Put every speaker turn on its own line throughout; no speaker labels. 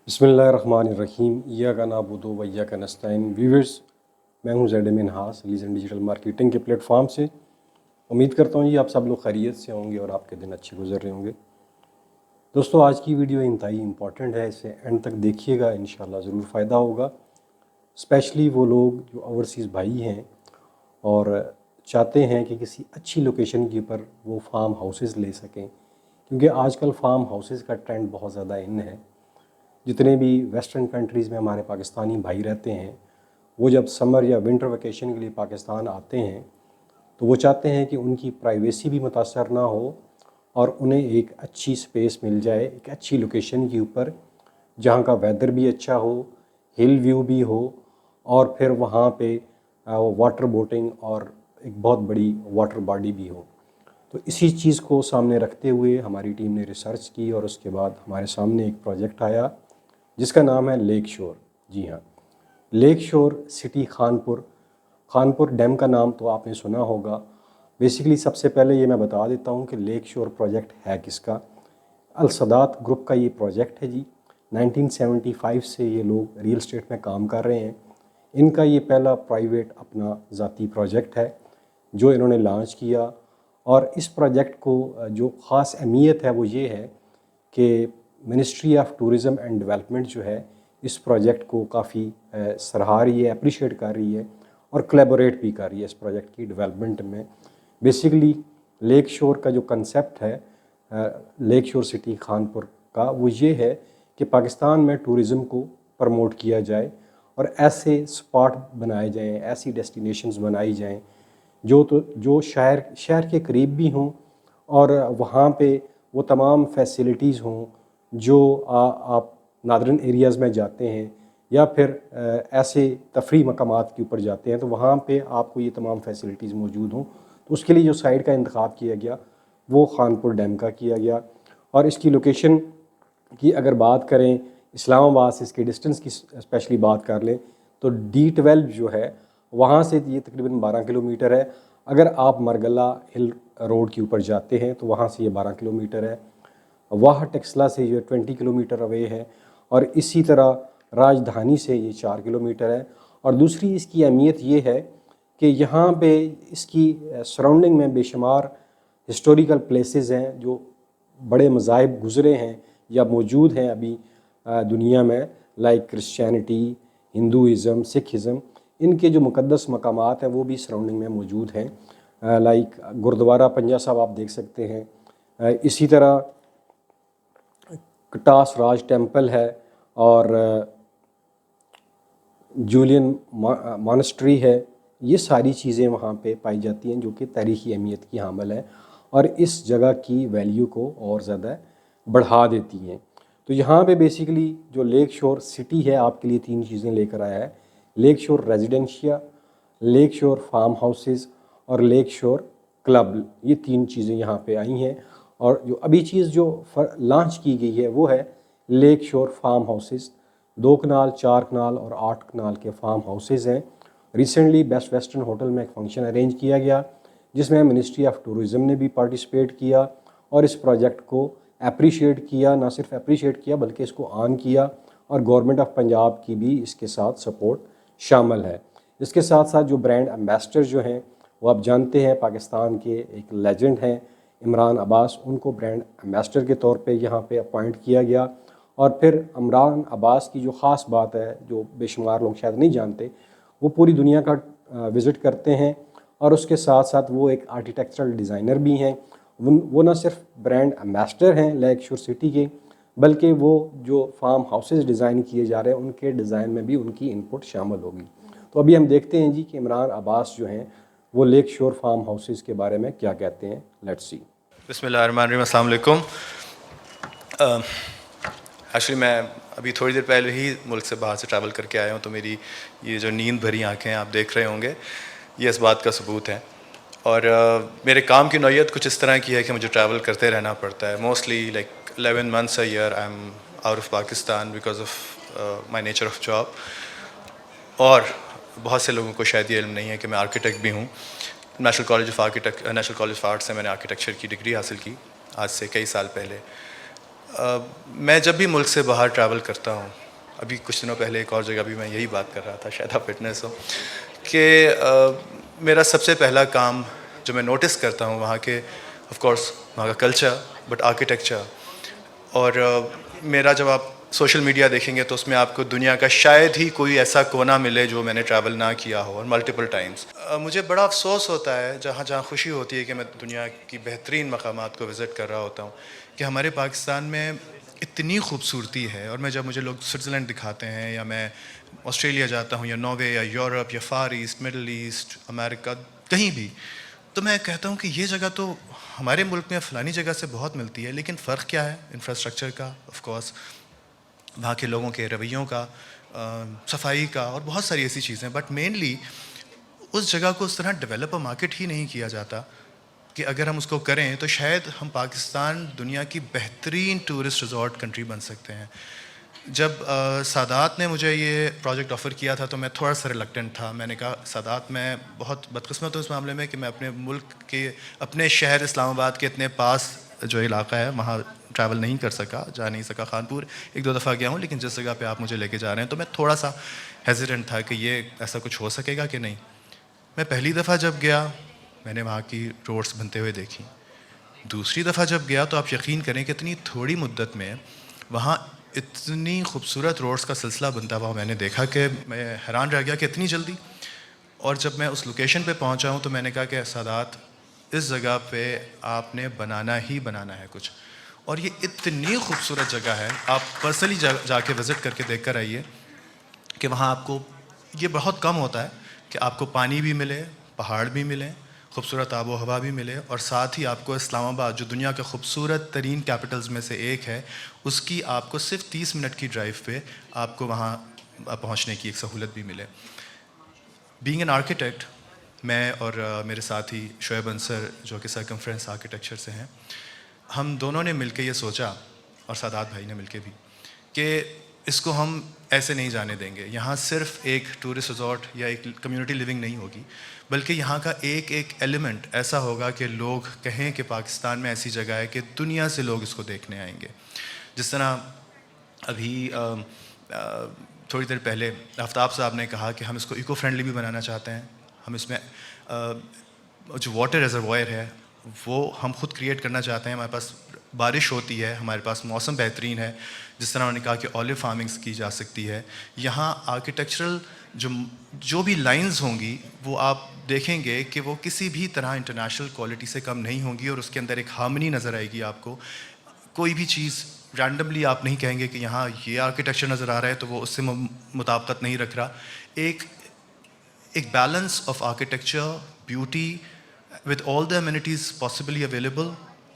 بسم اللہ الرحمن الرحیم ایاک نعبد و ایاک نستعین ویورز، میں ہوں Z Minhas liaison digital marketing کے پلیٹ فارم سے۔ امید کرتا ہوں آپ سب لوگ خیریت سے ہوں گے اور آپ کے دن اچھے گزر رہے ہوں گے۔ دوستو، آج کی ویڈیو انتہائی امپورٹنٹ ہے، اسے اینڈ تک دیکھیے گا، انشاءاللہ ضرور فائدہ ہوگا۔ اسپیشلی وہ لوگ جو اوورسیز بھائی ہیں اور چاہتے ہیں کہ کسی اچھی لوکیشن کے اوپر وہ فارم ہاؤسز لے سکیں، کیونکہ آج کل فارم ہاؤسز کا ٹرینڈ بہت زیادہ ان ہے۔ جتنے بھی ویسٹرن کنٹریز میں ہمارے پاکستانی بھائی رہتے ہیں، وہ جب سمر یا ونٹر ویکیشن کے لیے پاکستان آتے ہیں تو وہ چاہتے ہیں کہ ان کی پرائیویسی بھی متاثر نہ ہو اور انہیں ایک اچھی سپیس مل جائے، ایک اچھی لوکیشن کے اوپر جہاں کا ویدر بھی اچھا ہو، ہل ویو بھی ہو، اور پھر وہاں پہ واٹر بوٹنگ اور ایک بہت بڑی واٹر باڈی بھی ہو۔ تو اسی چیز کو سامنے رکھتے ہوئے ہماری ٹیم نے ریسرچ کی اور اس کے بعد ہمارے سامنے ایک پروجیکٹ آیا جس کا نام ہے لیک شور۔ جی ہاں، لیک شور سٹی خانپور ڈیم کا نام تو آپ نے سنا ہوگا۔ بیسیکلی سب سے پہلے یہ میں بتا دیتا ہوں کہ لیک شور پروجیکٹ ہے کس کا۔ السادات گروپ کا یہ پروجیکٹ ہے جی۔ 1975 سے یہ لوگ ریل اسٹیٹ میں کام کر رہے ہیں۔ ان کا یہ پہلا پرائیویٹ اپنا ذاتی پروجیکٹ ہے جو انہوں نے لانچ کیا، اور اس پروجیکٹ کو جو خاص اہمیت ہے وہ یہ ہے کہ ministry of tourism and development جو ہے اس پروجیکٹ کو کافی سراہ رہی ہے، اپریشیٹ کر رہی ہے اور کلیبوریٹ بھی کر رہی ہے اس پروجیکٹ کی ڈیولپمنٹ میں۔ بیسیکلی لیک شور کا جو کنسیپٹ ہے لیک شور سٹی خانپور کا، وہ یہ ہے کہ پاکستان میں ٹورزم کو پروموٹ کیا جائے اور ایسے سپاٹ بنائے جائیں، ایسی ڈیسٹینیشنز بنائی جائیں جو شہر کے قریب بھی ہوں، اور وہاں پہ وہ تمام فیسلٹیز ہوں جو آپ نادرن ایریاز میں جاتے ہیں یا پھر ایسے تفریح مقامات کے اوپر جاتے ہیں تو وہاں پہ آپ کو یہ تمام فیسلٹیز موجود ہوں۔ تو اس کے لیے جو سائٹ کا انتخاب کیا گیا وہ خانپور ڈیم کا کیا گیا، اور اس کی لوکیشن کی اگر بات کریں، اسلام آباد سے اس کے ڈسٹنس کی اسپیشلی بات کر لیں تو D12 جو ہے وہاں سے یہ تقریباً 12 کلومیٹر ہے۔ اگر آپ مرگلہ ہل روڈ کے اوپر جاتے ہیں تو وہاں سے یہ 12 کلومیٹر ہے۔ واہ ٹیکسلا سے یہ 20 کلومیٹر اوے ہے، اور اسی طرح راجدھانی سے یہ 4 کلومیٹر ہے۔ اور دوسری اس کی اہمیت یہ ہے کہ یہاں پہ اس کی سراؤنڈنگ میں بے شمار ہسٹوریکل پلیسز ہیں جو بڑے مذاہب گزرے ہیں یا موجود ہیں ابھی دنیا میں، لائک کرسچینٹی، ہندوازم، سکھزم، ان کے جو مقدس مقامات ہیں وہ بھی سراؤنڈنگ میں موجود ہیں، لائک گردوارہ پنجا صاحب آپ دیکھ سکتے ہیں، اسی طرح کٹاس راج ٹیمپل ہے، اور جولین مانسٹری ہے۔ یہ ساری چیزیں وہاں پہ پائی جاتی ہیں جو کہ تاریخی اہمیت کی حامل ہے اور اس جگہ کی ویلیو کو اور زیادہ بڑھا دیتی ہیں۔ تو یہاں پہ بیسیکلی جو لیک شور سٹی ہے آپ کے لیے 3 چیزیں لے کر آیا ہے: لیک شور ریزیڈنشیا، لیک شور فارم ہاؤسز اور لیک شور کلب۔ یہ 3 چیزیں یہاں پہ آئی ہیں، اور جو ابھی چیز جو لانچ کی گئی ہے وہ ہے لیک شور فارم ہاؤسز۔ 2 کنال، 4 کنال اور 8 کنال کے فارم ہاؤسز ہیں۔ ریسنٹلی بیسٹ ویسٹرن ہوٹل میں ایک فنکشن ارینج کیا گیا جس میں منسٹری آف ٹورزم نے بھی پارٹیسپیٹ کیا اور اس پروجیکٹ کو اپریشیٹ کیا، نہ صرف اپریشیٹ کیا بلکہ اس کو آن کیا، اور گورنمنٹ آف پنجاب کی بھی اس کے ساتھ سپورٹ شامل ہے۔ اس کے ساتھ ساتھ جو برانڈ ایمبیسڈر جو ہیں وہ آپ جانتے ہیں پاکستان کے ایک لیجنڈ ہیں عمران عباس، ان کو برانڈ ایمبیسڈر کے طور پہ یہاں پہ اپوائنٹ کیا گیا۔ اور پھر عمران عباس کی جو خاص بات ہے جو بے شمار لوگ شاید نہیں جانتے، وہ پوری دنیا کا وزٹ کرتے ہیں، اور اس کے ساتھ ساتھ وہ ایک آرکیٹیکچرل ڈیزائنر بھی ہیں۔ وہ نہ صرف برانڈ ایمبیسڈر ہیں لیک شور سٹی کے، بلکہ وہ جو فارم ہاؤسز ڈیزائن کیے جا رہے ہیں ان کے ڈیزائن میں بھی ان کی انپٹ شامل ہوگی۔ تو ابھی ہم دیکھتے ہیں جی کہ عمران عباس جو ہیں وہ لیک شور فارم ہاؤسز کے بارے میں کیا کہتے ہیں۔ Let's see.
بسم اللہ الرحمن الرحیم، السلام علیکم۔ ایکچولی میں ابھی تھوڑی دیر پہلے ہی ملک سے باہر سے ٹریول کر کے آیا ہوں، تو میری یہ جو نیند بھری آنکھیں آپ دیکھ رہے ہوں گے یہ اس بات کا ثبوت ہے۔ اور میرے کام کی نوعیت کچھ اس طرح کی ہے کہ مجھے ٹریول کرتے رہنا پڑتا ہے، mostly like 11 months a year I am out of Pakistan because of my nature of job. اور بہت سے لوگوں کو شاید یہ علم نہیں ہے کہ میں آرکیٹیکٹ بھی ہوں۔ نیشنل کالج آف آرٹس سے میں نے آرکیٹیکچر کی ڈگری حاصل کی آج سے کئی سال پہلے۔ میں جب بھی ملک سے باہر ٹریول کرتا ہوں، ابھی کچھ دنوں پہلے ایک اور جگہ بھی میں یہی بات کر رہا تھا، شاید آپ فٹنس ہو، کہ میرا سب سے پہلا کام جو میں نوٹس کرتا ہوں وہاں کے آف کورس وہاں کا کلچر، بٹ آرکیٹیکچر. اور میرا جب آپ سوشل میڈیا دیکھیں گے تو اس میں آپ کو دنیا کا شاید ہی کوئی ایسا کونا ملے جو میں نے ٹریول نہ کیا ہو، اور ملٹیپل ٹائمز. مجھے بڑا افسوس ہوتا ہے جہاں جہاں خوشی ہوتی ہے کہ میں دنیا کی بہترین مقامات کو وزٹ کر رہا ہوتا ہوں، کہ ہمارے پاکستان میں اتنی خوبصورتی ہے. اور جب مجھے لوگ سوئٹزرلینڈ دکھاتے ہیں، یا میں آسٹریلیا جاتا ہوں، یا ناروے، یا یورپ، یا فار ایسٹ، مڈل ایسٹ، امریکہ، کہیں بھی، تو میں کہتا ہوں کہ یہ جگہ تو ہمارے ملک میں فلانی جگہ سے بہت ملتی ہے، لیکن فرق کیا ہے؟ انفراسٹرکچر کا، آف کورس وہاں کے لوگوں کے رویوں کا، صفائی کا، اور بہت ساری ایسی چیزیں. بٹ مینلی اس جگہ کو اس طرح ڈیولپ اور مارکیٹ ہی نہیں کیا جاتا کہ اگر ہم اس کو کریں تو شاید ہم پاکستان دنیا کی بہترین ٹورسٹ ریزورٹ کنٹری بن سکتے ہیں. جب سادات نے مجھے یہ پروجیکٹ آفر کیا تھا تو میں تھوڑا سا ریلکٹنٹ تھا. میں نے کہا سادات میں بہت بدقسمت ہوں اس معاملے میں کہ میں اپنے ملک کے، اپنے شہر اسلام آباد کے اتنے پاس جو علاقہ ہے وہاں ٹریول نہیں کر سکا، جا نہیں سکا. خانپور ایک دو دفعہ گیا ہوں، لیکن جس جگہ پہ آپ مجھے لے کے جا رہے ہیں تو میں تھوڑا سا ہیزیٹنٹ تھا کہ یہ ایسا کچھ ہو سکے گا کہ نہیں. میں پہلی دفعہ جب گیا میں نے وہاں کی روڈس بنتے ہوئے دیکھی. دوسری دفعہ جب گیا تو آپ یقین کریں کہ اتنی تھوڑی مدت میں وہاں اتنی خوبصورت روڈس کا سلسلہ بنتا ہوا میں نے دیکھا کہ میں حیران رہ گیا کہ اتنی جلدی. اور جب میں اس لوکیشن پہ پہنچا ہوں تو میں نے کہا کہ سادات اس جگہ پہ آپ نے بنانا ہی بنانا ہے کچھ. اور یہ اتنی خوبصورت جگہ ہے، آپ پرسنلی جا کے وزٹ کر کے دیکھ کر آئیے کہ وہاں آپ کو یہ بہت کم ہوتا ہے کہ آپ کو پانی بھی ملے، پہاڑ بھی ملیں، خوبصورت آب و ہوا بھی ملے، اور ساتھ ہی آپ کو اسلام آباد جو دنیا کے خوبصورت ترین کیپٹلز میں سے ایک ہے، اس کی آپ کو صرف 30 منٹ کی ڈرائیو پہ آپ کو وہاں پہنچنے کی ایک سہولت بھی ملے. بینگ این آرکیٹیکٹ، میں اور میرے ساتھی شعیب انصر جو کہ سرکمفرنس آرکیٹیکچر سے ہیں، ہم دونوں نے مل کے یہ سوچا، اور سادات بھائی نے مل کے بھی، کہ اس کو ہم ایسے نہیں جانے دیں گے. یہاں صرف ایک ٹورسٹ ریزورٹ یا ایک کمیونٹی لیونگ نہیں ہوگی، بلکہ یہاں کا ایک ایک ایلیمنٹ ایسا ہوگا کہ لوگ کہیں کہ پاکستان میں ایسی جگہ ہے کہ دنیا سے لوگ اس کو دیکھنے آئیں گے. جس طرح ابھی تھوڑی دیر پہلے آفتاب صاحب نے کہا کہ ہم اس کو ایکو فرینڈلی بھی بنانا چاہتے ہیں. ہم اس میں جو واٹر ریزروائر ہے وہ ہم خود کریٹ کرنا چاہتے ہیں. ہمارے پاس بارش ہوتی ہے، ہمارے پاس موسم بہترین ہے. جس طرح انہوں نے کہا کہ اولیو فارمنگس کی جا سکتی ہے. یہاں آرکیٹیکچرل جو بھی لائنز ہوں گی وہ آپ دیکھیں گے کہ وہ کسی بھی طرح انٹرنیشنل کوالٹی سے کم نہیں ہوں گی، اور اس کے اندر ایک ہارمنی نظر آئے گی آپ کو. کوئی بھی چیز رینڈملی آپ نہیں کہیں گے کہ یہاں یہ آرکیٹیکچر نظر آ رہا ہے تو وہ اس سے مطابقت نہیں رکھ رہا. ایک balance of architecture, beauty, with all the amenities possibly available,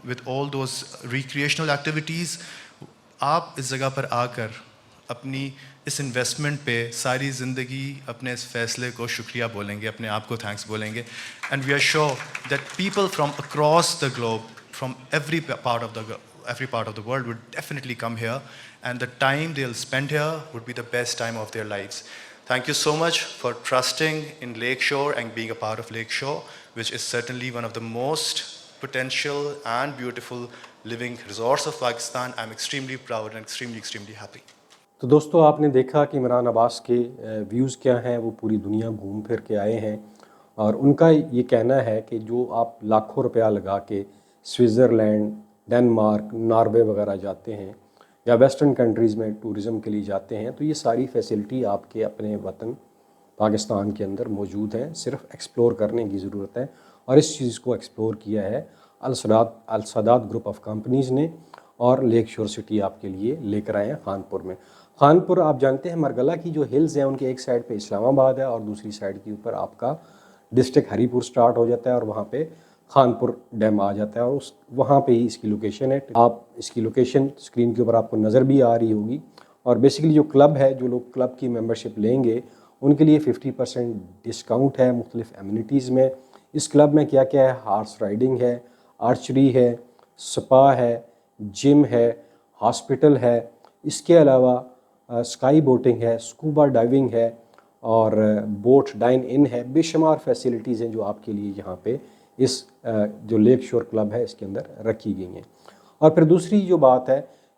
with all those recreational activities. آپ اس جگہ پر آ کر اپنی اس انویسٹمنٹ پہ ساری زندگی اپنے اس فیصلے کو شکریہ بولیں گے، اپنے آپ کو تھینکس بولیں گے. And we are sure that people from across the globe, from every part of the world would definitely come here, and the time they'll spend here would be the best time of their lives. Thank you so much for trusting in Lakeshore and being a part of Lakeshore, which is certainly one of the most potential and beautiful living resorts of Pakistan. I'm extremely proud and extremely happy.
تو دوستو آپ نے دیکھا کہ عمران عباس کے views کیا ہیں. وہ پوری دنیا گھوم پھر کے آئے ہیں، اور ان کا یہ کہنا ہے کہ جو آپ لاکھوں روپیہ لگا کے سوئٹزرلینڈ، ڈنمارک، ناروے وغیرہ جاتے ہیں، یا ویسٹرن کنٹریز میں ٹورزم کے لیے جاتے ہیں، تو یہ ساری فیسلٹی آپ کے اپنے وطن پاکستان کے اندر موجود ہیں. صرف ایکسپلور کرنے کی ضرورت ہے، اور اس چیز کو ایکسپلور کیا ہے السادات گروپ آف کمپنیز نے، اور لیک شور سٹی آپ کے لیے لے کر آئے ہیں خانپور میں. خانپور آپ جانتے ہیں مرگلہ کی جو ہلز ہیں ان کے ایک سائڈ پہ اسلام آباد ہے، اور دوسری سائڈ کے اوپر آپ کا ڈسٹرکٹ ہری پور سٹارٹ ہو جاتا ہے، اور وہاں پہ خانپور ڈیم آ جاتا ہے، اور وہاں پہ ہی اس کی لوکیشن ہے. آپ اس کی لوکیشن اسکرین کے اوپر آپ کو نظر بھی آ رہی ہوگی. اور بیسیکلی جو کلب ہے، جو لوگ کلب کی ممبرشپ لیں گے ان کے لیے 50% ڈسکاؤنٹ ہے مختلف ایمنیٹیز میں. اس کلب میں کیا کیا ہے؟ ہارس رائڈنگ ہے، آرچری ہے، سپا ہے، جم ہے، ہاسپٹل ہے. اس کے علاوہ اسکائی بوٹنگ ہے، اسکوبا ڈائیونگ ہے، اور بوٹ ڈائن ان ہے. بے شمار فیسلٹیز ہیں جو آپ کے لیے یہاں پہ اس جو لیک شور کلب ہے اس کے اندر رکھی گئی ہیں. اور پھر دوسری جو بات ہے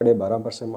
12.5%